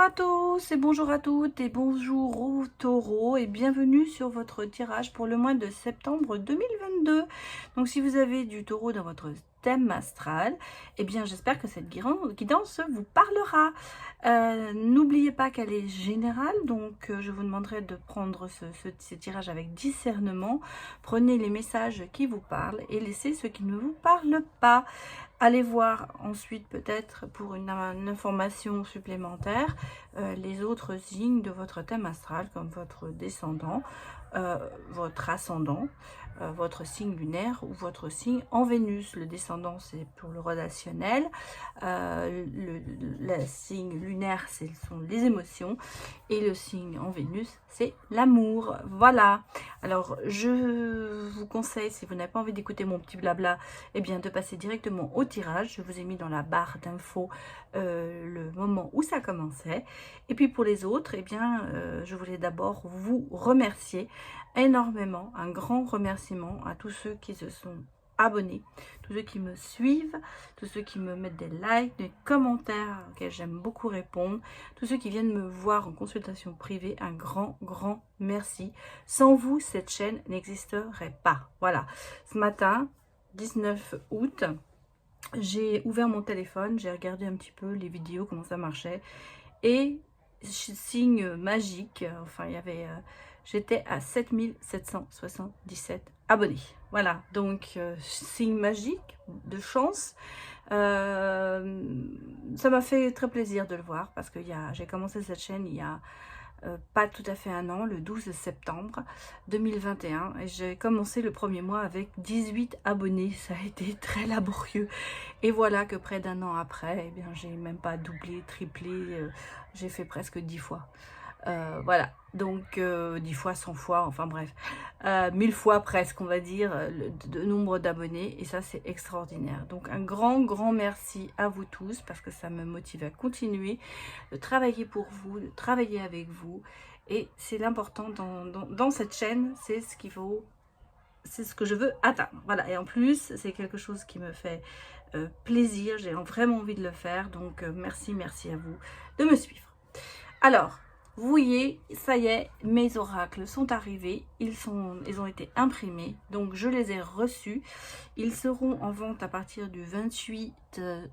à tous et bonjour à toutes et bonjour aux taureaux et bienvenue sur votre tirage pour le mois de septembre 2022. Donc si vous avez du taureau dans votre thème astral, eh bien j'espère que cette guidance vous parlera. N'oubliez pas qu'elle est générale, donc je vous demanderai de prendre ce tirage avec discernement. Prenez les messages qui vous parlent et laissez ceux qui ne vous parlent pas. Allez voir ensuite peut-être pour une information supplémentaire les autres signes de votre thème astral comme votre descendant, votre ascendant, votre signe lunaire ou votre signe en Vénus. Le descendant c'est pour le relationnel, le signe lunaire ce sont les émotions et le signe en Vénus c'est l'amour. Voilà, alors je vous conseille, si vous n'avez pas envie d'écouter mon petit blabla, eh bien de passer directement au tirage. Je vous ai mis dans la barre d'infos le moment où ça commençait. Et puis pour les autres, eh bien je voulais d'abord vous remercier énormément, un grand remerciement à tous ceux qui se sont abonnés, tous ceux qui me suivent, tous ceux qui me mettent des likes, des commentaires auxquels j'aime beaucoup répondre, tous ceux qui viennent me voir en consultation privée, un grand merci. Sans vous, cette chaîne n'existerait pas. Voilà, ce matin 19 août, j'ai ouvert mon téléphone, j'ai regardé un petit peu les vidéos, comment ça marchait, et signe magique, enfin il y avait, j'étais à 7777 abonnés. Voilà, donc signe magique de chance. Ça m'a fait très plaisir de le voir parce que j'ai commencé cette chaîne il y a pas tout à fait un an, le 12 septembre 2021, et j'ai commencé le premier mois avec 18 abonnés. Ça a été très laborieux et voilà que près d'un an après, eh bien j'ai même pas doublé, triplé, j'ai fait presque 10 fois. Voilà, donc 10 fois, 100 fois, enfin bref, 1000 fois presque, on va dire, le nombre d'abonnés, et ça c'est extraordinaire. Donc un grand merci à vous tous, parce que ça me motive à continuer de travailler pour vous, de travailler avec vous, et c'est l'important dans cette chaîne, c'est ce qu'il faut, c'est ce que je veux atteindre. Voilà, et en plus c'est quelque chose qui me fait plaisir, j'ai vraiment envie de le faire, donc merci à vous de me suivre. Alors, vous voyez, ça y est, mes oracles sont arrivés, ils ont été imprimés, donc je les ai reçus. Ils seront en vente à partir du 28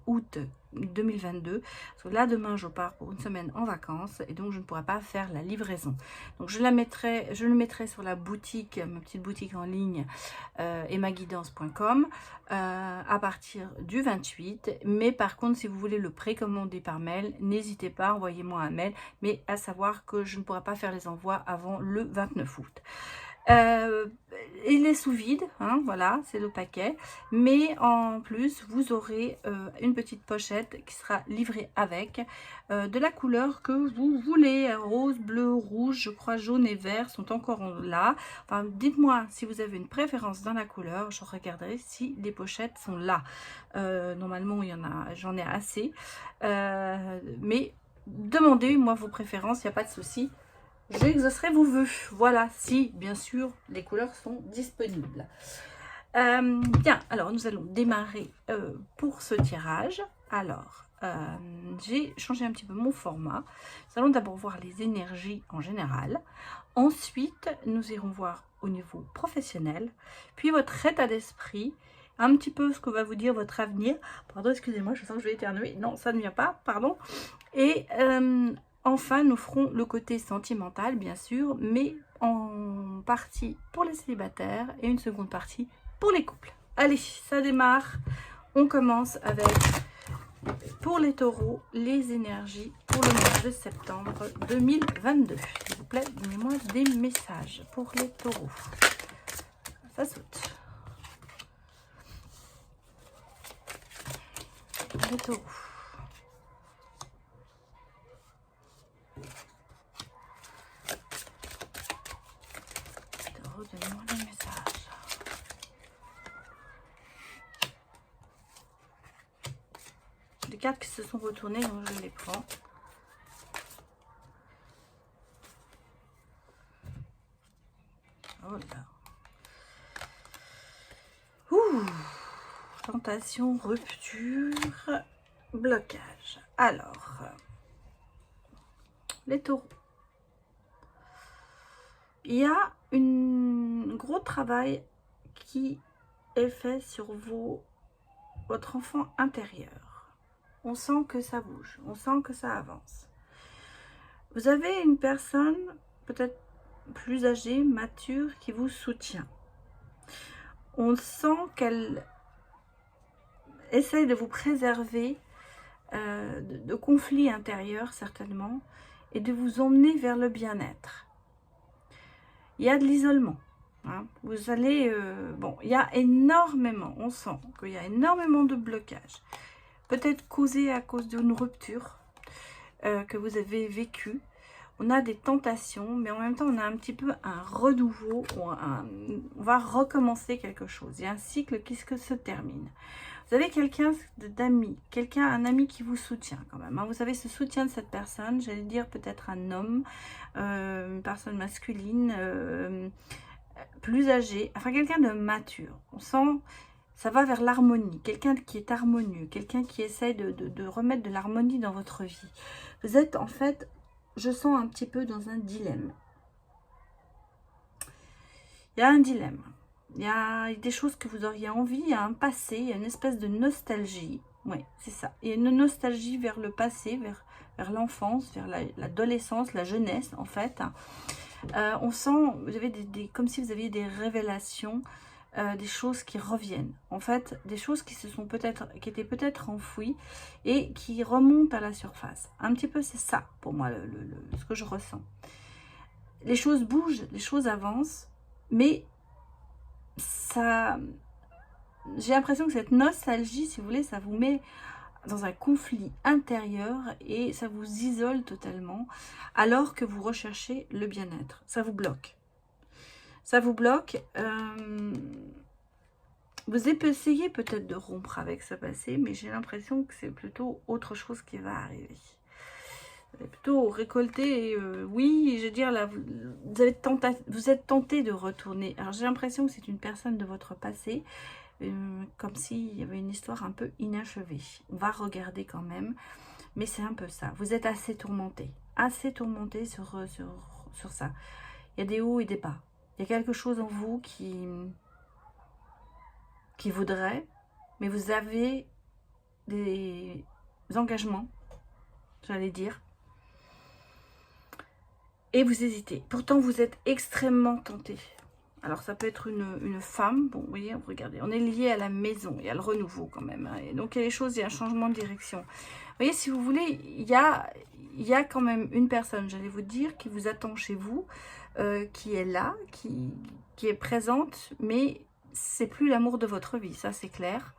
août 2022, parce que là, demain, je pars pour une semaine en vacances, et donc je ne pourrai pas faire la livraison. Donc je le mettrai sur la boutique, ma petite boutique en ligne, emmaguidance.com, à partir du 28. Mais par contre, si vous voulez le précommander par mail, n'hésitez pas, envoyez-moi un mail, mais à savoir que je ne pourrai pas faire les envois avant le 29 août. Il est sous vide, hein, voilà, c'est le paquet, mais en plus vous aurez une petite pochette qui sera livrée avec de la couleur que vous voulez, rose, bleu, rouge, je crois jaune et vert sont encore là. Enfin, dites-moi si vous avez une préférence dans la couleur, je regarderai si les pochettes sont là. Normalement il y en a, j'en ai assez, mais demandez moi vos préférences, il n'y a pas de souci. J'exaucerai vos vœux. Voilà, si bien sûr les couleurs sont disponibles. Bien, alors nous allons démarrer pour ce tirage. Alors, j'ai changé un petit peu mon format. Nous allons d'abord voir les énergies en général. Ensuite, nous irons voir au niveau professionnel. Puis votre état d'esprit. Un petit peu ce que va vous dire votre avenir. Pardon, excusez-moi, je sens que je vais éternuer. Non, ça ne vient pas, pardon. Et enfin, nous ferons le côté sentimental, bien sûr, mais en partie pour les célibataires et une seconde partie pour les couples. Allez, ça démarre. On commence avec, pour les taureaux, les énergies pour le mois de septembre 2022. S'il vous plaît, donnez-moi des messages pour les taureaux. Ça saute. Les taureaux. Donnez-moi les messages. Les cartes qui se sont retournées, donc je les prends. Oh là. Ouh. Tentation, rupture, blocage. Alors, les taureaux. Il y a un gros travail qui est fait sur votre enfant intérieur. On sent que ça bouge, on sent que ça avance. Vous avez une personne peut-être plus âgée, mature, qui vous soutient. On sent qu'elle essaye de vous préserver de conflits intérieurs certainement et de vous emmener vers le bien-être. Il y a de l'isolement. Hein. Vous allez... bon, il y a énormément, on sent qu'il y a énormément de blocages. Peut-être causé à cause d'une rupture que vous avez vécue. On a des tentations, mais en même temps, on a un petit peu un renouveau. On va recommencer quelque chose. Il y a un cycle qui se termine. Vous avez quelqu'un d'ami, un ami qui vous soutient quand même. Hein. Vous avez ce soutien de cette personne, j'allais dire peut-être un homme, une personne masculine, plus âgée, enfin quelqu'un de mature. On sent, ça va vers l'harmonie, quelqu'un qui est harmonieux, quelqu'un qui essaie de remettre de l'harmonie dans votre vie. Vous êtes en fait, je sens un petit peu dans un dilemme. Il y a un dilemme. Il y a des choses que vous auriez envie, il y a un passé, il y a une espèce de nostalgie. Oui, c'est ça. Il y a une nostalgie vers le passé, vers l'enfance, vers l'adolescence, la jeunesse en fait. On sent, vous avez comme si vous aviez des révélations, des choses qui reviennent. En fait, des choses qui étaient peut-être enfouies et qui remontent à la surface. Un petit peu, c'est ça pour moi, ce que je ressens. Les choses bougent, les choses avancent, mais ça, j'ai l'impression que cette nostalgie, si vous voulez, ça vous met dans un conflit intérieur et ça vous isole totalement alors que vous recherchez le bien-être. Ça vous bloque. Ça vous bloque. Vous essayez peut-être de rompre avec ce passé, mais j'ai l'impression que c'est plutôt autre chose qui va arriver. Vous allez plutôt récolter, oui, je veux dire, là, vous êtes tenté de retourner. Alors j'ai l'impression que c'est une personne de votre passé, comme s'il y avait une histoire un peu inachevée. On va regarder quand même, mais c'est un peu ça. Vous êtes assez tourmenté sur ça. Il y a des hauts et des bas. Il y a quelque chose en vous qui voudrait, mais vous avez des engagements, j'allais dire, et vous hésitez. Pourtant, vous êtes extrêmement tenté. Alors, ça peut être une femme. Bon, vous voyez, regardez, on est lié à la maison. Il y a le renouveau quand même. Hein. Et donc, il y a des choses, il y a un changement de direction. Vous voyez, si vous voulez, il y a quand même une personne, j'allais vous dire, qui vous attend chez vous, qui est là, qui est présente, mais c'est plus l'amour de votre vie, ça c'est clair.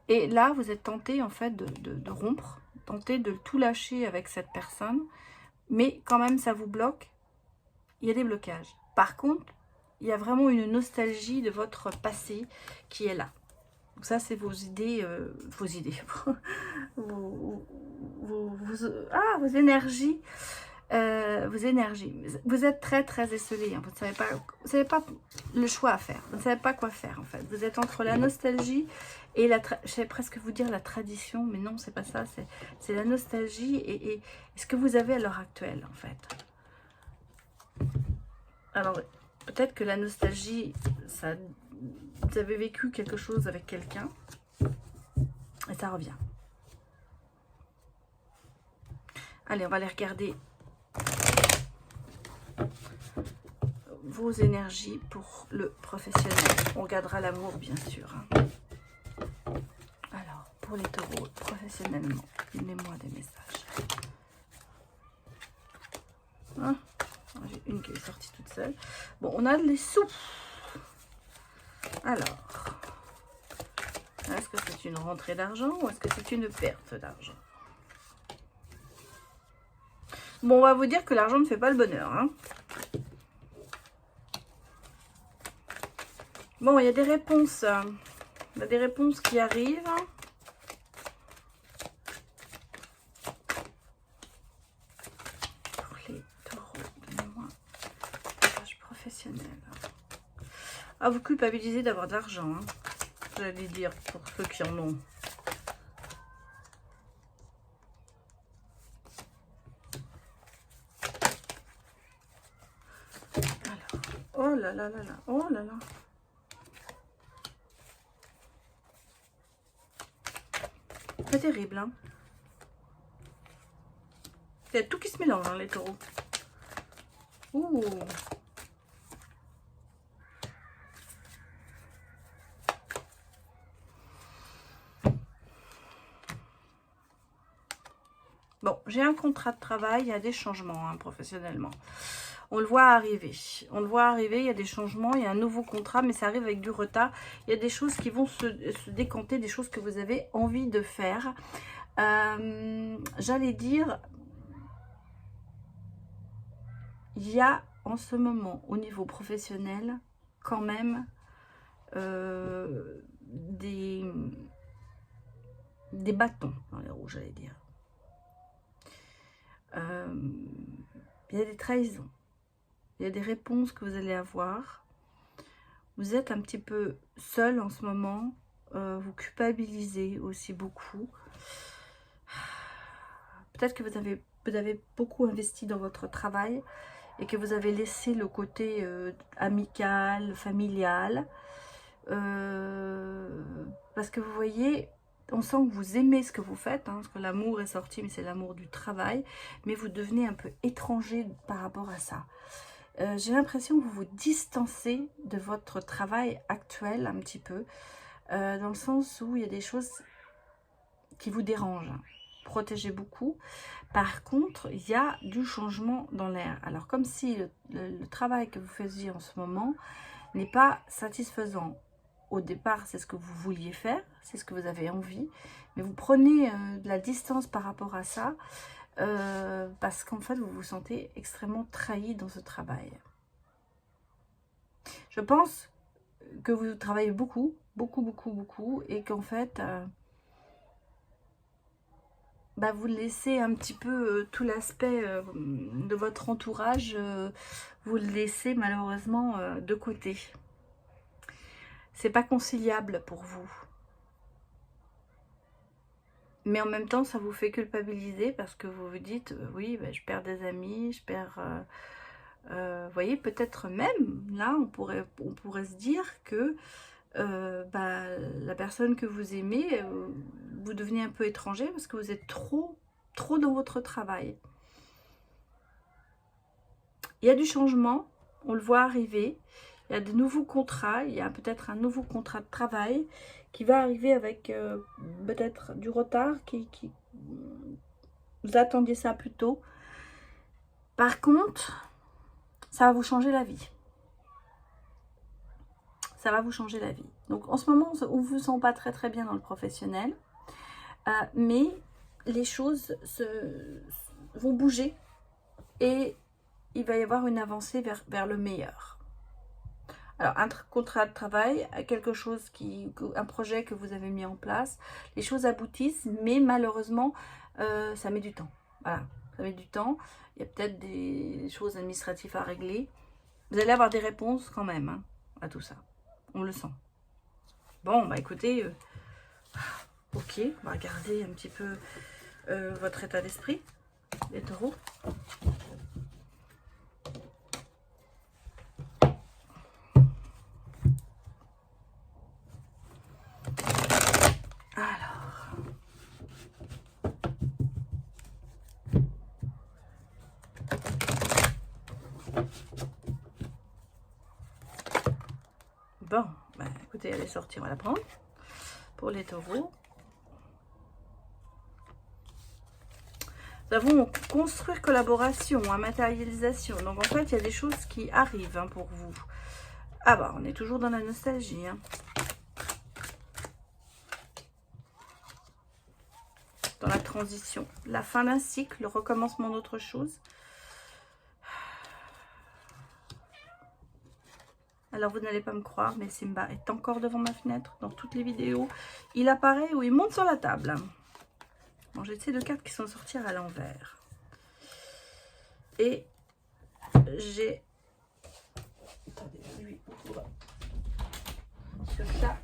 Et là, vous êtes tenté en fait de rompre, tenté de tout lâcher avec cette personne, mais quand même ça vous bloque, il y a des blocages. Par contre, il y a vraiment une nostalgie de votre passé qui est là. Donc ça, c'est vos idées, vos énergies. Vos énergies. Vous êtes très très esselé. Hein. Vous ne savez pas le choix à faire. Vous ne savez pas quoi faire en fait. Vous êtes entre la nostalgie et je vais presque vous dire la tradition, mais non, c'est pas ça. C'est la nostalgie et ce que vous avez à l'heure actuelle en fait. Alors peut-être que la nostalgie, ça, vous avez vécu quelque chose avec quelqu'un et ça revient. Allez, on va aller regarder vos énergies pour le professionnel. On regardera l'amour, bien sûr. Alors, pour les taureaux, professionnellement, donnez-moi des messages. Hein, j'ai une qui est sortie toute seule. Bon, on a les sous. Alors, est-ce que c'est une rentrée d'argent ou est-ce que c'est une perte d'argent? Bon, on va vous dire que l'argent ne fait pas le bonheur. Hein. Bon, il y a des réponses. Il y a des réponses qui arrivent. Pour les taureaux, donnez-moi un message professionnel. Ah, vous culpabilisez d'avoir de l'argent. Hein. J'allais dire, pour ceux qui en ont. Oh là là là là. Oh là là. C'est terrible, hein. Il y a tout qui se mélange, hein, les taureaux. Ouh. Bon, j'ai un contrat de travail, il y a des changements, hein, professionnellement. On le voit arriver. On le voit arriver, il y a des changements, il y a un nouveau contrat, mais ça arrive avec du retard. Il y a des choses qui vont se décanter, des choses que vous avez envie de faire. J'allais dire, il y a en ce moment, au niveau professionnel, quand même, des bâtons dans les roues, j'allais dire. Il y a des trahisons. Il y a des réponses que vous allez avoir. Vous êtes un petit peu seul en ce moment. Vous culpabilisez aussi beaucoup. Peut-être que vous avez beaucoup investi dans votre travail et que vous avez laissé le côté amical, familial. Parce que vous voyez, on sent que vous aimez ce que vous faites, hein, parce que l'amour est sorti, mais c'est l'amour du travail. Mais vous devenez un peu étranger par rapport à ça. J'ai l'impression que vous vous distancez de votre travail actuel un petit peu, dans le sens où il y a des choses qui vous dérangent. Protégez beaucoup. Par contre, il y a du changement dans l'air. Alors, comme si le travail que vous faisiez en ce moment n'est pas satisfaisant. Au départ, c'est ce que vous vouliez faire, c'est ce que vous avez envie, mais vous prenez de la distance par rapport à ça, parce qu'en fait, vous vous sentez extrêmement trahi dans ce travail. Je pense que vous travaillez beaucoup, et qu'en fait, vous laissez un petit peu tout l'aspect de votre entourage, vous le laissez malheureusement de côté. C'est pas conciliable pour vous. Mais en même temps, ça vous fait culpabiliser parce que vous vous dites, oui, je perds des amis, je perds... vous voyez, peut-être même, là, on pourrait se dire que la personne que vous aimez, vous devenez un peu étranger parce que vous êtes trop dans votre travail. Il y a du changement, on le voit arriver. Il y a de nouveaux contrats, il y a peut-être un nouveau contrat de travail qui va arriver avec peut-être du retard, vous attendiez ça plus tôt. Par contre, ça va vous changer la vie. Ça va vous changer la vie. Donc en ce moment, on ne vous sent pas très bien dans le professionnel, mais les choses vont bouger et il va y avoir une avancée vers le meilleur. Alors, un contrat de travail, quelque chose un projet que vous avez mis en place, les choses aboutissent, mais malheureusement, ça met du temps. Voilà, ça met du temps. Il y a peut-être des choses administratives à régler. Vous allez avoir des réponses quand même, hein, à tout ça. On le sent. Bon, écoutez, ok, on va regarder un petit peu votre état d'esprit, les taureaux. Bon, écoutez, elle est sortie, on va la prendre. Pour les taureaux. Nous avons construire collaboration, matérialisation. Donc en fait, il y a des choses qui arrivent pour vous. Ah on est toujours dans la nostalgie. Dans la transition. La fin d'un cycle, le recommencement d'autre chose. Alors, vous n'allez pas me croire, mais Simba est encore devant ma fenêtre dans toutes les vidéos. Il apparaît ou il monte sur la table. Bon, j'ai ces deux cartes qui sont sorties à l'envers. Et j'ai... Attendez, lui, sur ça.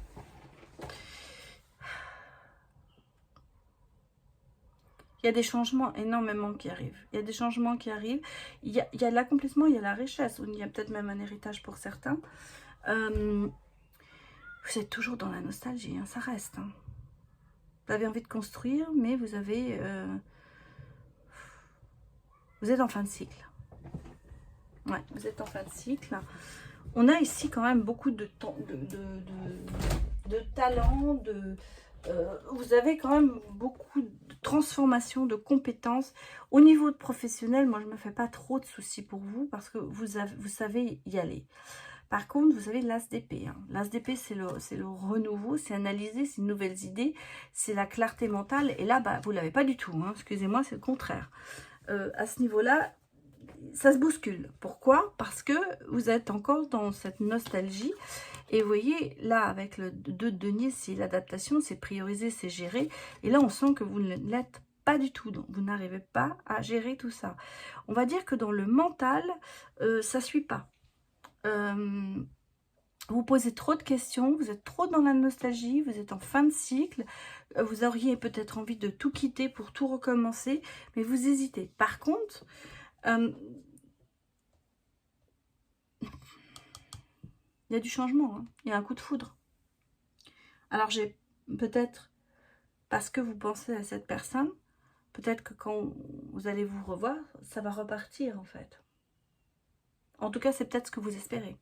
Il y a des changements énormément qui arrivent. Il y a des changements qui arrivent. Il y a l'accomplissement, il y a la richesse. Il y a peut-être même un héritage pour certains. Vous êtes toujours dans la nostalgie, hein, ça reste. Hein. Vous avez envie de construire, mais vous avez... vous êtes en fin de cycle. Ouais, vous êtes en fin de cycle. On a ici quand même beaucoup de talent, vous avez quand même beaucoup de transformation, de compétences. Au niveau de professionnel, moi je ne me fais pas trop de soucis pour vous parce que vous savez y aller. Par contre, vous avez l'as d'épée. Hein. L'as d'épée, c'est le renouveau, c'est analyser, c'est de nouvelles idées, c'est la clarté mentale. Et là, bah, vous ne l'avez pas du tout. Hein. Excusez-moi, c'est le contraire. À ce niveau-là, ça se bouscule. Pourquoi? Parce que vous êtes encore dans cette nostalgie. Et vous voyez, là, avec le 2 de denier, c'est l'adaptation, c'est prioriser, c'est gérer. Et là, on sent que vous ne l'êtes pas du tout. Donc, vous n'arrivez pas à gérer tout ça. On va dire que dans le mental, ça ne suit pas. Vous posez trop de questions, vous êtes trop dans la nostalgie, vous êtes en fin de cycle, vous auriez peut-être envie de tout quitter pour tout recommencer, mais vous hésitez. Par contre, il y a du changement, hein. Il y a un coup de foudre. Alors j'ai peut-être, parce que vous pensez à cette personne, peut-être que quand vous allez vous revoir, ça va repartir en fait. En tout cas, c'est peut-être ce que vous espérez.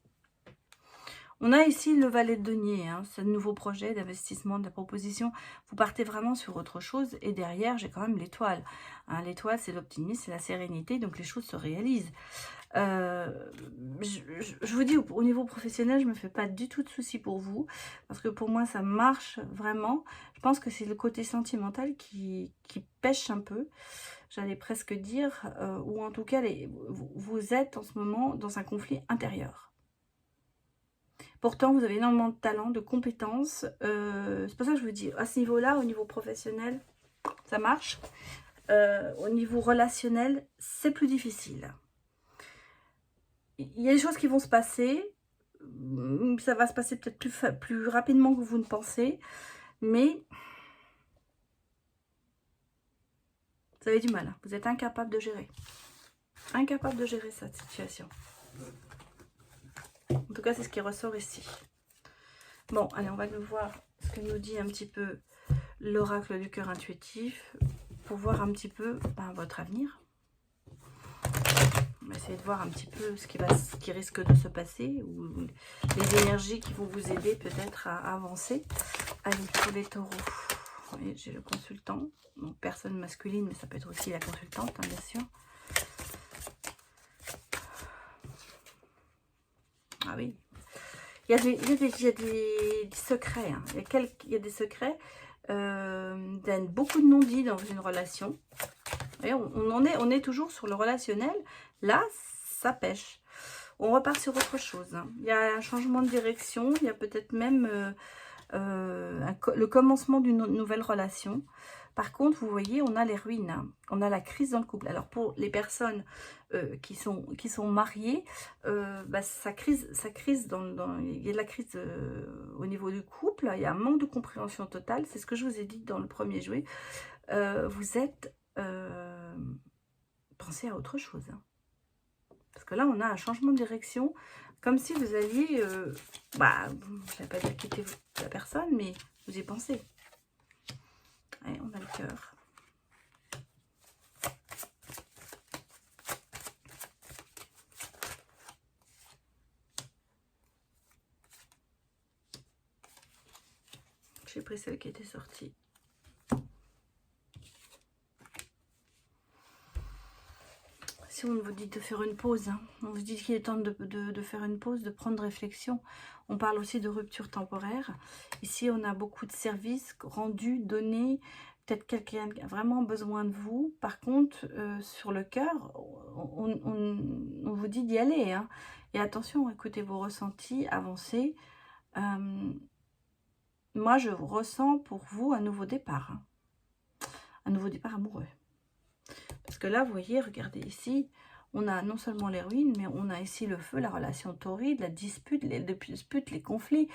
On a ici le valet de denier, hein, ce nouveau projet d'investissement, de la proposition. Vous partez vraiment sur autre chose. Et derrière, j'ai quand même l'étoile. Hein, l'étoile, c'est l'optimisme, c'est la sérénité. Donc, les choses se réalisent. Je vous dis, au niveau professionnel, je ne me fais pas du tout de soucis pour vous. Parce que pour moi, ça marche vraiment. Je pense que c'est le côté sentimental qui pêche un peu. J'allais presque dire. Ou en tout cas, vous êtes en ce moment dans un conflit intérieur. Pourtant, vous avez énormément de talent, de compétences. C'est pour ça que je vous dis, à ce niveau-là, au niveau professionnel, ça marche. Au niveau relationnel, c'est plus difficile. Il y a des choses qui vont se passer. Ça va se passer peut-être plus rapidement que vous ne pensez. Mais vous avez du mal. Vous êtes incapable de gérer. Incapable de gérer cette situation. En tout cas, c'est ce qui ressort ici. Bon, allez, on va nous voir ce que nous dit un petit peu l'oracle du cœur intuitif pour voir un petit peu votre avenir. On va essayer de voir un petit peu ce qui risque de se passer ou les énergies qui vont vous aider peut-être à avancer. Allez, pour les taureaux, j'ai le consultant. Donc, personne masculine, mais ça peut être aussi la consultante, hein, bien sûr. Ah oui. Il y a des secrets. Hein. Il y a des secrets. Beaucoup de non-dits dans une relation. Et on est toujours sur le relationnel. Là, ça pêche. On repart sur autre chose. Hein. Il y a un changement de direction. Il y a peut-être même le commencement d'une nouvelle relation. Par contre, vous voyez, on a les ruines. Hein. On a la crise dans le couple. Alors, pour les personnes qui sont mariées, ça crise il y a de la crise au niveau du couple. Il y a un manque de compréhension totale. C'est ce que je vous ai dit dans le premier jouet. Vous êtes... pensez à autre chose. Hein. Parce que là, on a un changement de direction. Comme si vous alliez... je ne vais pas dire quitter la personne, mais vous y pensez. Allez, on a le cœur. J'ai pris celle qui était sortie. Si on vous dit de faire une pause, hein, on vous dit qu'il est temps de faire une pause, de prendre réflexion. On parle aussi de rupture temporaire. Ici, on a beaucoup de services rendus, donnés. Peut-être quelqu'un a vraiment besoin de vous. Par contre, sur le cœur, on vous dit d'y aller. Hein. Et attention, écoutez vos ressentis, avancez. Moi, je ressens pour vous un nouveau départ. Hein. Un nouveau départ amoureux. Parce que là, vous voyez, regardez ici, on a non seulement les ruines, mais on a ici le feu, la relation torride, la dispute, les conflits.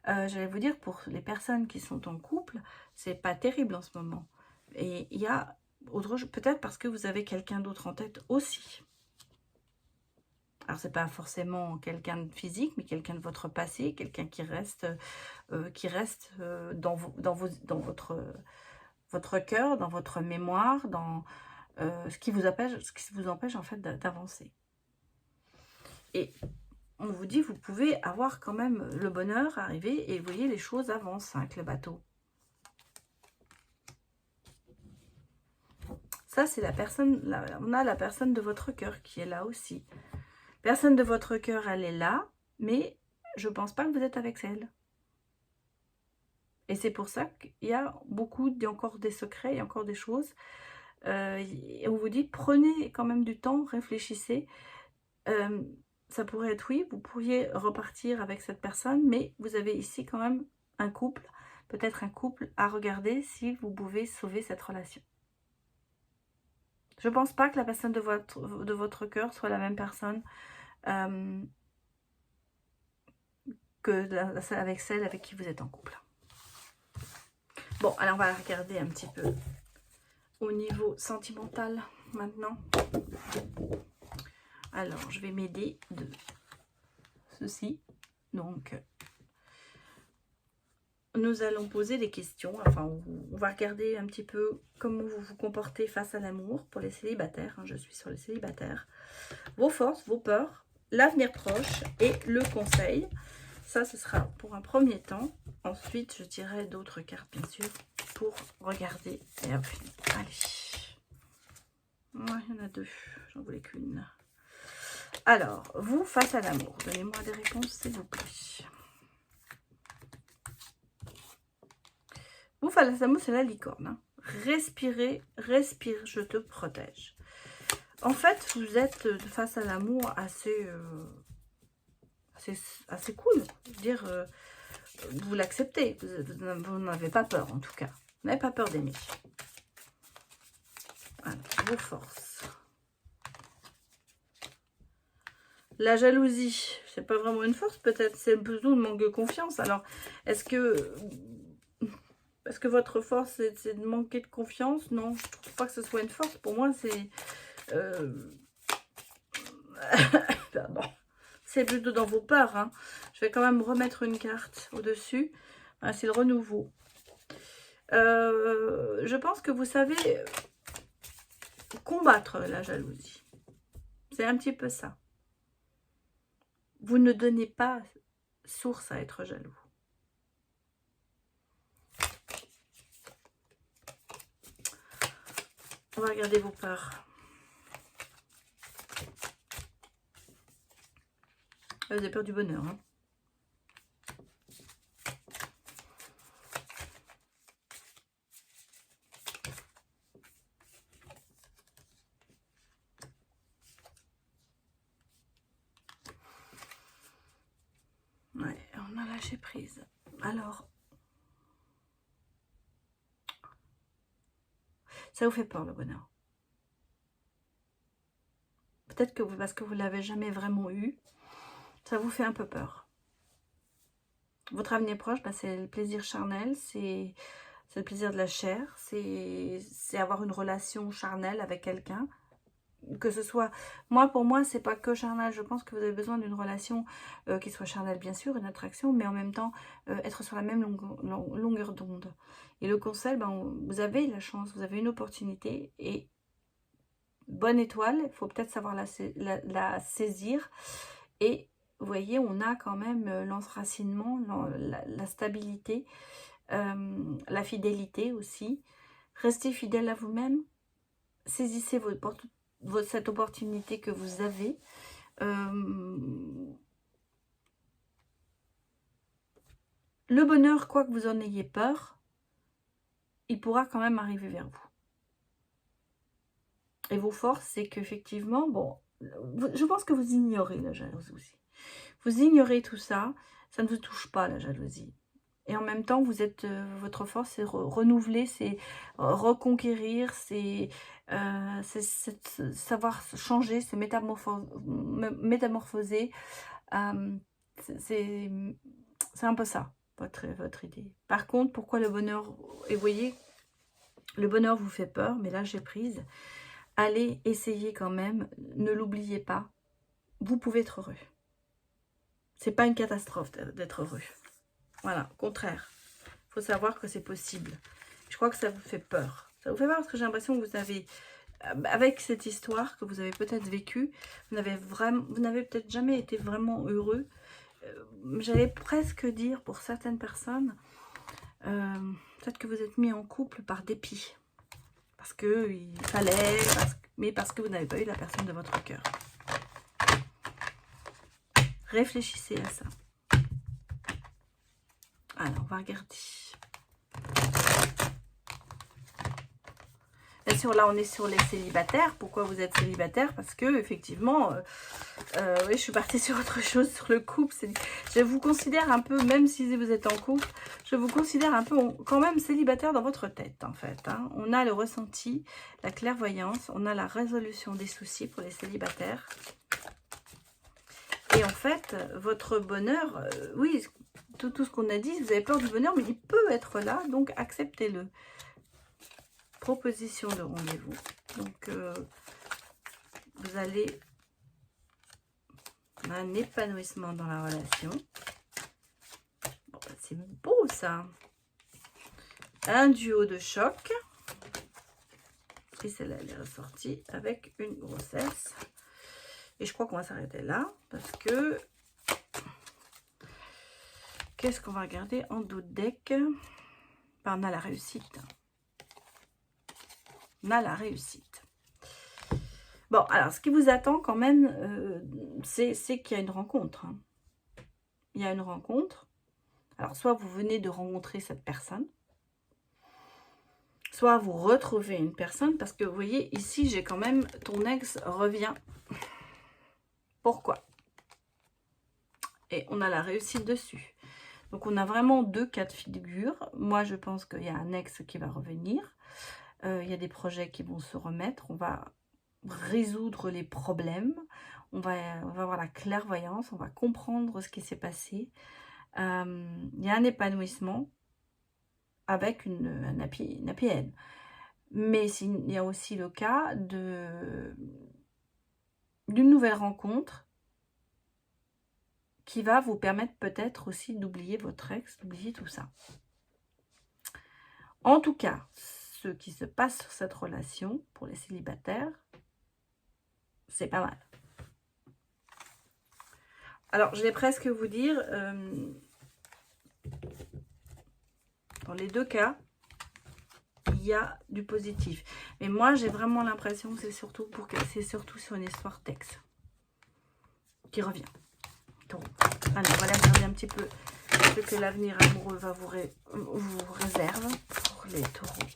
J'allais vous dire, pour les personnes qui sont en couple, c'est pas terrible en ce moment. Et il y a peut-être parce que vous avez quelqu'un d'autre en tête aussi. Alors, c'est pas forcément quelqu'un de physique, mais quelqu'un de votre passé, quelqu'un qui reste dans votre cœur, dans votre mémoire, dans ce qui vous empêche en fait d'avancer. Et on vous dit, vous pouvez avoir quand même le bonheur arriver et vous voyez, les choses avancent avec le bateau. Ça, c'est la personne, on a la personne de votre cœur qui est là aussi. Personne de votre cœur, elle est là, mais je pense pas que vous êtes avec elle. Et c'est pour ça qu'il y a il y a encore des secrets, il y a encore des choses. Et on vous dit, prenez quand même du temps, réfléchissez. Ça pourrait être oui, vous pourriez repartir avec cette personne, mais vous avez ici quand même un couple, peut-être un couple à regarder si vous pouvez sauver cette relation. Je ne pense pas que la personne de votre cœur soit la même personne avec celle avec qui vous êtes en couple. Bon, alors on va regarder un petit peu au niveau sentimental maintenant. Alors, je vais m'aider de ceci. Donc, nous allons poser des questions. Enfin, on va regarder un petit peu comment vous vous comportez face à l'amour pour les célibataires. Je suis sur les célibataires. Vos forces, vos peurs, l'avenir proche et le conseil. Ça, ce sera pour un premier temps. Ensuite, je dirai d'autres cartes, bien sûr, pour regarder. Et hop, allez. Ouais, il y en a deux. J'en voulais qu'une. Alors, vous, face à l'amour, donnez-moi des réponses, s'il vous plaît. Vous, face à l'amour, c'est la licorne. Hein. Respirez, respire, je te protège. En fait, vous êtes face à l'amour assez cool. Je veux dire, vous l'acceptez. Vous n'avez pas peur, en tout cas. Vous n'avez pas peur d'aimer. Alors, vos forces. La jalousie, c'est pas vraiment une force, peut-être, c'est plutôt un manque de confiance. Alors, est-ce que votre force, c'est de manquer de confiance? Non, je trouve pas que ce soit une force. Pour moi, c'est... Pardon. C'est plutôt dans vos peurs. Hein. Je vais quand même remettre une carte au-dessus. Voilà, c'est le renouveau. Je pense que vous savez combattre la jalousie. C'est un petit peu ça. Vous ne donnez pas source à être jaloux. On va regarder vos peurs. Vous avez peur du bonheur. Hein. Ouais, on a lâché prise. Alors, ça vous fait peur le bonheur. Peut-être que parce que vous ne l'avez jamais vraiment eu, ça vous fait un peu peur. Votre avenir proche, bah, c'est le plaisir charnel, c'est le plaisir de la chair, c'est avoir une relation charnelle avec quelqu'un. Que ce soit, pour moi, c'est pas que charnel. Je pense que vous avez besoin d'une relation qui soit charnelle, bien sûr, une attraction, mais en même temps, être sur la même longueur d'onde. Et le conseil, vous avez la chance, vous avez une opportunité, et bonne étoile, il faut peut-être savoir la saisir. Et vous voyez, on a quand même l'enracinement, la stabilité, la fidélité aussi. Restez fidèle à vous-même, saisissez cette opportunité que vous avez. Le bonheur, quoi que vous en ayez peur, il pourra quand même arriver vers vous. Et vos forces, c'est qu'effectivement, bon, je pense que vous ignorez la jalousie. Vous ignorez tout ça, ça ne vous touche pas la jalousie. Et en même temps, vous êtes, votre force, c'est renouveler, c'est reconquérir, c'est savoir changer, c'est métamorphoser. C'est un peu ça, votre idée. Par contre, pourquoi le bonheur? Et vous voyez, Le bonheur vous fait peur, mais lâchez prise. Allez, essayez quand même, ne l'oubliez pas. Vous pouvez être heureux. C'est pas une catastrophe d'être heureux. Voilà, au contraire. Il faut savoir que c'est possible. Je crois que ça vous fait peur. Ça vous fait peur parce que j'ai l'impression que vous avez, avec cette histoire que vous avez peut-être vécue, vous n'avez peut-être jamais été vraiment heureux. J'allais presque dire pour certaines personnes, peut-être que vous êtes mis en couple par dépit. Parce qu'il fallait, mais parce que vous n'avez pas eu la personne de votre cœur. Réfléchissez à ça. Alors, on va regarder. Bien sûr, là, on est sur les célibataires. Pourquoi vous êtes célibataire? Parce que, effectivement, oui, je suis partie sur autre chose, sur le couple. Je vous considère un peu, même si vous êtes en couple, je vous considère un peu quand même célibataire dans votre tête, en fait. Hein. On a le ressenti, la clairvoyance, on a la résolution des soucis pour les célibataires. Et en fait, votre bonheur, oui, tout ce qu'on a dit, vous avez peur du bonheur, mais il peut être là, donc acceptez-le. Proposition de rendez-vous. Donc, vous allez un épanouissement dans la relation. Bon, bah, c'est beau ça. Un duo de choc. Et celle-là, elle est ressortie avec une grossesse. Et je crois qu'on va s'arrêter là parce que qu'est-ce qu'on va regarder en dos de deck? Ben, on a la réussite. On a la réussite. Bon, alors, ce qui vous attend quand même, c'est qu'il y a une rencontre. Hein. Il y a une rencontre. Alors, soit vous venez de rencontrer cette personne, soit vous retrouvez une personne, parce que vous voyez, ici, j'ai quand même, ton ex revient. Pourquoi? Et on a la réussite dessus. Donc, on a vraiment deux cas de figure. Moi, je pense qu'il y a un ex qui va revenir. Il y a des projets qui vont se remettre. On va résoudre les problèmes. On va avoir la clairvoyance. On va comprendre ce qui s'est passé. Il y a un épanouissement avec un happy end. Mais il y a aussi le cas d'une nouvelle rencontre qui va vous permettre peut-être aussi d'oublier votre ex, d'oublier tout ça. En tout cas, ce qui se passe sur cette relation, pour les célibataires, c'est pas mal. Alors, je vais presque vous dire, dans les deux cas, il y a du positif. Mais moi, j'ai vraiment l'impression que c'est surtout sur une histoire d'ex qui revient. Taureau. Allez, on va regarder un petit peu ce que l'avenir amoureux va vous réserve pour les taureaux.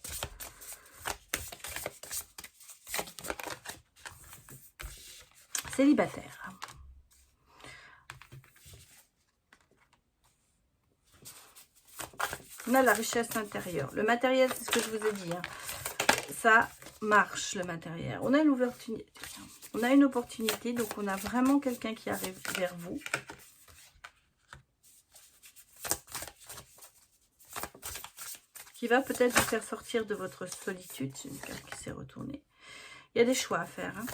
Célibataire. On a la richesse intérieure. Le matériel, c'est ce que je vous ai dit. Hein. Ça marche, le matériel. On a une ouverture. On a une opportunité. Donc, on a vraiment quelqu'un qui arrive vers vous. Qui va peut-être vous faire sortir de votre solitude. C'est une carte qui s'est retournée. Il y a des choix à faire. Hein.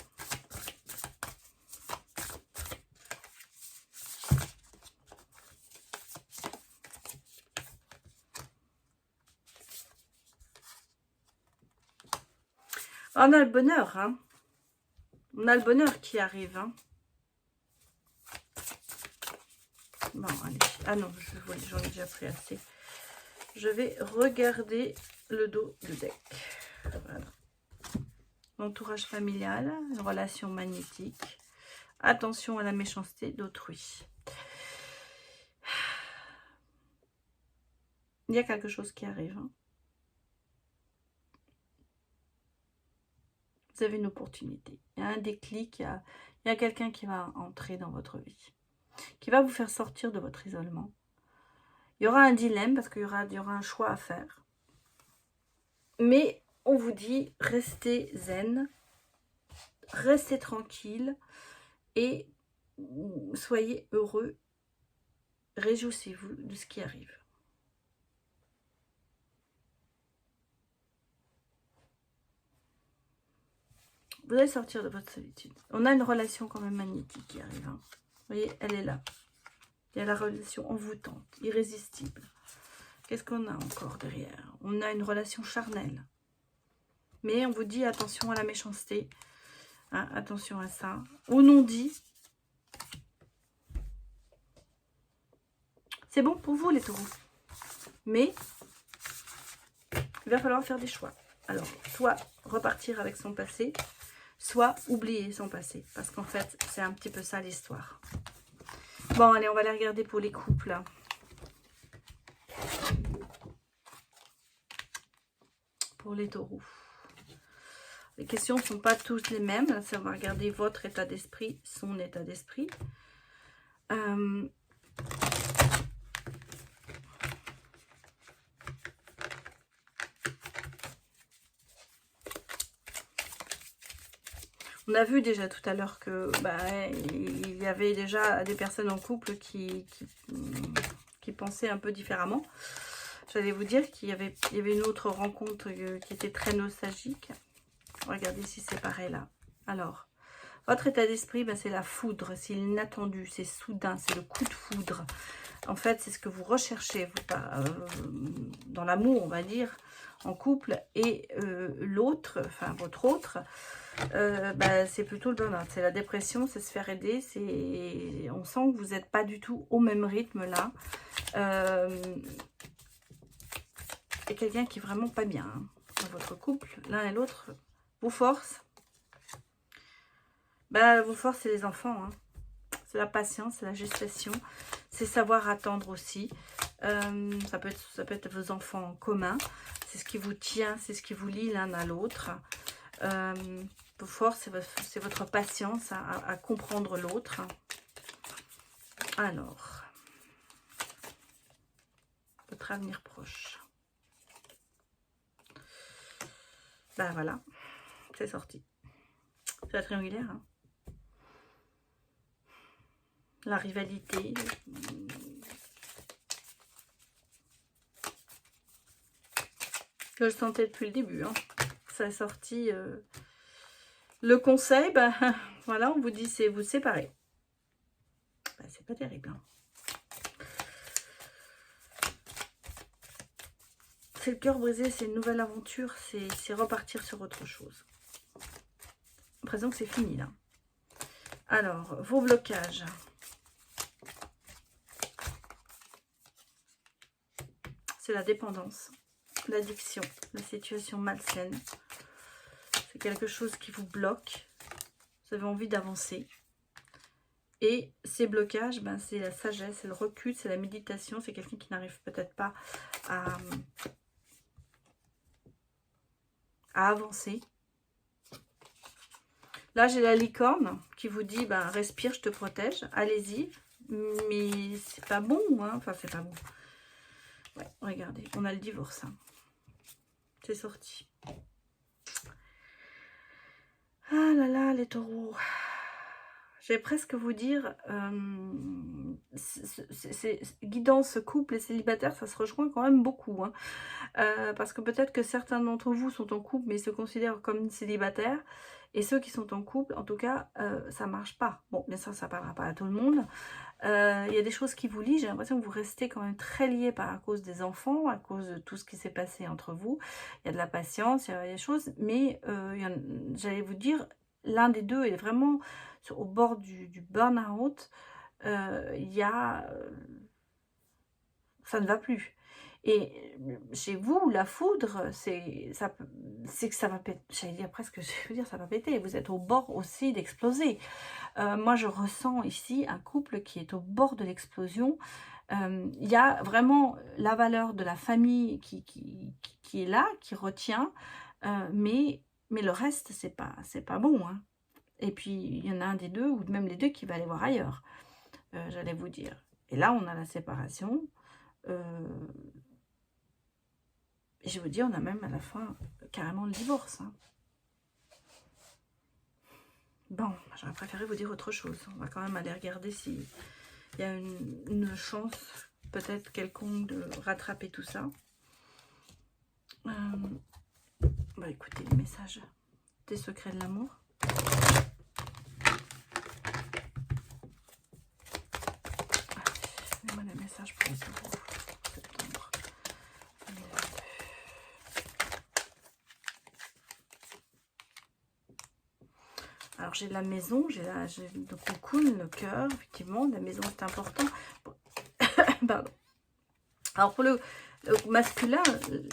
On a le bonheur, hein. On a le bonheur qui arrive, hein. Bon, allez. Ah non, j'en ai déjà pris assez. Je vais regarder le dos du deck. Voilà. L'entourage familial, une relation magnétique. Attention à la méchanceté d'autrui. Il y a quelque chose qui arrive, hein. Vous avez une opportunité. Il y a un déclic, il y a quelqu'un qui va entrer dans votre vie. Qui va vous faire sortir de votre isolement. Il y aura un dilemme parce qu'il y aura un choix à faire. Mais on vous dit, restez zen, restez tranquille et soyez heureux. Réjouissez-vous de ce qui arrive. Vous allez sortir de votre solitude. On a une relation quand même magnétique qui arrive. Hein. Vous voyez, elle est là. Il y a la relation envoûtante, irrésistible. Qu'est-ce qu'on a encore derrière? On a une relation charnelle. Mais on vous dit attention à la méchanceté. Hein, attention à ça. Au non-dit. C'est bon pour vous les taureaux. Mais il va falloir faire des choix. Alors, soit repartir avec son passé, soit oublier son passé. Parce qu'en fait, c'est un petit peu ça l'histoire. Bon, allez, on va aller regarder pour les couples. Pour les taureaux. Les questions ne sont pas toutes les mêmes. Là, on va regarder votre état d'esprit, son état d'esprit. On a vu déjà tout à l'heure que il y avait déjà des personnes en couple qui pensaient un peu différemment. J'allais vous dire qu'il y avait une autre rencontre qui était très nostalgique. Regardez si c'est pareil là. Alors, votre état d'esprit, c'est la foudre, c'est l'inattendu, c'est soudain, c'est le coup de foudre. En fait, c'est ce que vous recherchez dans l'amour, on va dire, en couple. Et l'autre, enfin votre autre, c'est plutôt le burn-out. C'est la dépression, c'est se faire aider. On sent que vous n'êtes pas du tout au même rythme là. Et quelqu'un qui est vraiment pas bien hein, dans votre couple, l'un et l'autre. Vos forces, vos forces, c'est les enfants. Hein. C'est la patience, c'est la gestation. C'est savoir attendre aussi. Ça peut être vos enfants en commun. C'est ce qui vous tient, c'est ce qui vous lie l'un à l'autre. Vos forces, c'est votre patience à comprendre l'autre. Alors, votre avenir proche. Voilà, c'est sorti. C'est la triangulaire. Hein. La rivalité. Je le sentais depuis le début. Hein. Ça est sorti. Le conseil, voilà, on vous dit c'est vous séparer. C'est pas terrible. Hein. C'est le cœur brisé, c'est une nouvelle aventure, c'est repartir sur autre chose. J'ai l'impression que c'est fini là. Alors, vos blocages. C'est la dépendance, l'addiction, la situation malsaine. C'est quelque chose qui vous bloque. Vous avez envie d'avancer. Et ces blocages, c'est la sagesse, c'est le recul, c'est la méditation. C'est quelqu'un qui n'arrive peut-être pas à avancer. Là, j'ai la licorne qui vous dit, respire, je te protège, allez-y. Mais c'est pas bon, hein. Enfin, c'est pas bon. Ouais, regardez, on a le divorce. Hein. C'est sorti. Ah là là, les taureaux. Je vais presque vous dire, guidance couple et célibataire, ça se rejoint quand même beaucoup. Hein. Parce que peut-être que certains d'entre vous sont en couple, mais se considèrent comme célibataires. Et ceux qui sont en couple, en tout cas, ça ne marche pas. Bon, bien sûr, ça ne parlera pas à tout le monde. Il y a des choses qui vous lient. J'ai l'impression que vous restez quand même très liés à cause des enfants, à cause de tout ce qui s'est passé entre vous. Il y a de la patience, il y a des choses. Mais j'allais vous dire, l'un des deux est vraiment au bord du burn-out. Il y a... ça ne va plus. Et chez vous, la foudre, c'est que ça va péter. J'allais dire presque, je veux dire, ça va péter. Vous êtes au bord aussi d'exploser. Moi, je ressens ici un couple qui est au bord de l'explosion. Il y a vraiment la valeur de la famille qui est là, qui retient. Mais le reste, c'est pas bon. Hein. Et puis, il y en a un des deux, ou même les deux, qui va aller voir ailleurs. J'allais vous dire. Et là, on a la séparation. Et je vous dis, on a même à la fin carrément le divorce. Hein. Bon, j'aurais préféré vous dire autre chose. On va quand même aller regarder s'il y a une chance, peut-être quelconque, de rattraper tout ça. Écoutez, les messages des secrets de l'amour. message pour les taureaux. Septembre 2022. Alors j'ai la maison, j'ai le cocoon, le cœur, effectivement, la maison est important. Pardon. Alors pour le masculin,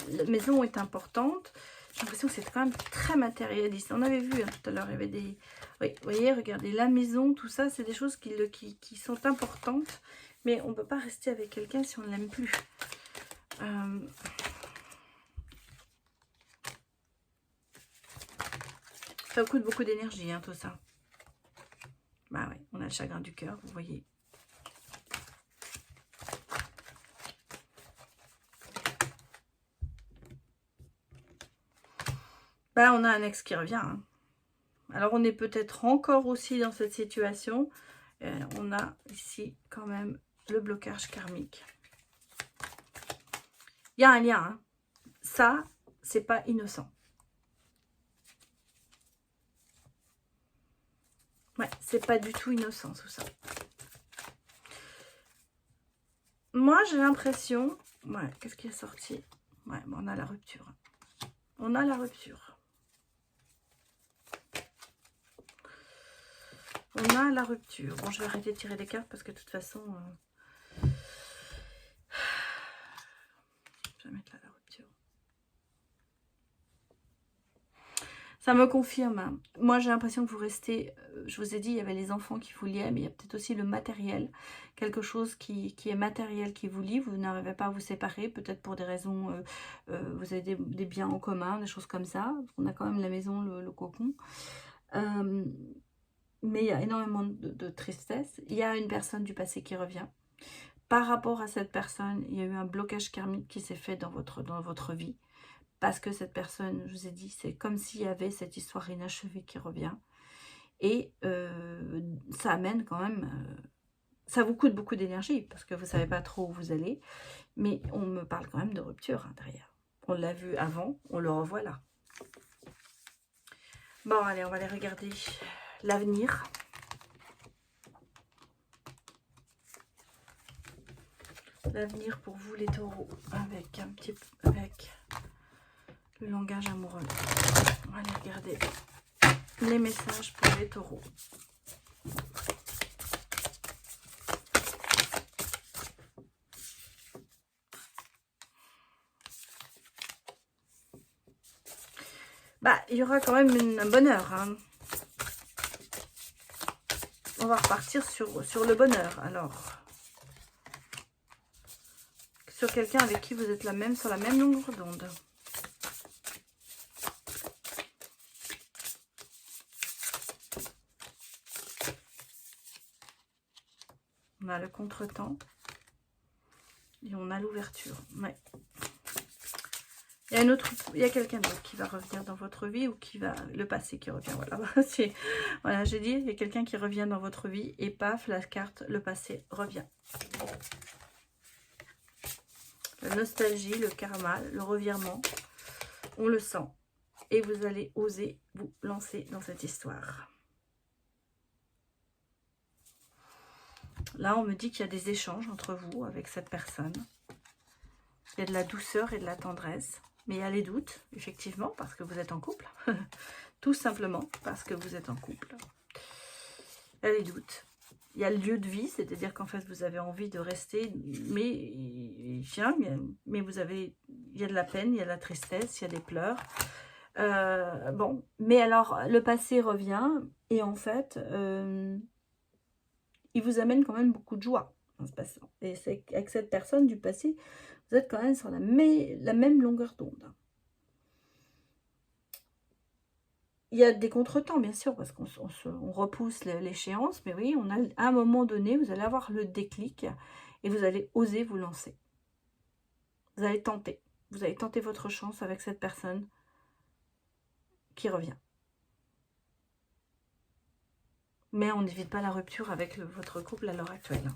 la maison est importante. J'ai l'impression que c'est quand même très matérialiste. On avait vu hein, tout à l'heure, il y avait des... Oui, vous voyez, regardez, la maison, tout ça, c'est des choses qui sont importantes. Mais on ne peut pas rester avec quelqu'un si on ne l'aime plus. Ça coûte beaucoup d'énergie, hein, tout ça. Bah ouais, on a le chagrin du cœur, vous voyez. Bah on a un ex qui revient. Hein. Alors on est peut-être encore aussi dans cette situation. On a ici quand même le blocage karmique. Il y a un lien. Hein. Ça, c'est pas innocent. Ouais, c'est pas du tout innocent tout ça. Moi, j'ai l'impression... Ouais, qu'est-ce qui est sorti? Ouais, bon, on a la rupture. On a la rupture. On a la rupture. Bon, je vais arrêter de tirer des cartes parce que de toute façon... Je vais mettre là la rupture. Ça me confirme. Hein. Moi, j'ai l'impression que vous restez... je vous ai dit, il y avait les enfants qui vous liaient, mais il y a peut-être aussi le matériel. Quelque chose qui est matériel qui vous lie. Vous n'arrivez pas à vous séparer. Peut-être pour des raisons... vous avez des biens en commun, des choses comme ça. On a quand même la maison, le cocon. Mais il y a énormément de tristesse. Il y a une personne du passé qui revient. Par rapport à cette personne, il y a eu un blocage karmique qui s'est fait dans votre vie. Parce que cette personne, je vous ai dit, c'est comme s'il y avait cette histoire inachevée qui revient. Et ça amène quand même... ça vous coûte beaucoup d'énergie parce que vous ne savez pas trop où vous allez. Mais on me parle quand même de rupture hein, derrière. On l'a vu avant, on le revoit là. Bon, allez, on va aller regarder l'avenir. L'avenir pour vous les taureaux avec le langage amoureux. On va aller regarder les messages pour les taureaux. Bah, il y aura quand même un bonheur. Hein. On va repartir sur le bonheur. Alors, sur quelqu'un avec qui vous êtes sur la même longueur d'onde. On a le contretemps et on a l'ouverture. Ouais. Il y a quelqu'un d'autre qui va revenir dans votre vie ou qui va... Le passé qui revient, voilà. Voilà, j'ai dit, il y a quelqu'un qui revient dans votre vie et paf, la carte, le passé revient. La nostalgie, le karma, le revirement, on le sent. Et vous allez oser vous lancer dans cette histoire. Là, on me dit qu'il y a des échanges entre vous avec cette personne. Il y a de la douceur et de la tendresse. Mais il y a les doutes, effectivement, parce que vous êtes en couple. Tout simplement parce que vous êtes en couple. Il y a les doutes. Il y a le lieu de vie, c'est-à-dire qu'en fait, vous avez envie de rester, mais vous avez, il y a de la peine, il y a de la tristesse, il y a des pleurs. Bon, mais alors, le passé revient, et en fait, il vous amène quand même beaucoup de joie en se passant. Et c'est avec cette personne du passé, vous êtes quand même sur la même longueur d'onde. Il y a des contretemps, bien sûr, parce qu'on repousse l'échéance. Mais oui, à un moment donné, vous allez avoir le déclic et vous allez oser vous lancer. Vous allez tenter. Vous allez tenter votre chance avec cette personne qui revient. Mais on n'évite pas la rupture avec votre couple à l'heure actuelle.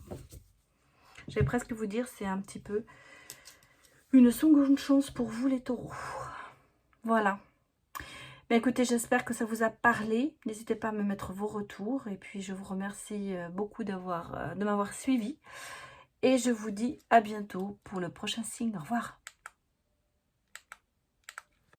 Je vais presque vous dire, c'est un petit peu une seconde chance pour vous les taureaux. Voilà. Ben écoutez, j'espère que ça vous a parlé. N'hésitez pas à me mettre vos retours. Et puis, je vous remercie beaucoup de m'avoir suivi. Et je vous dis à bientôt pour le prochain signe. Au revoir.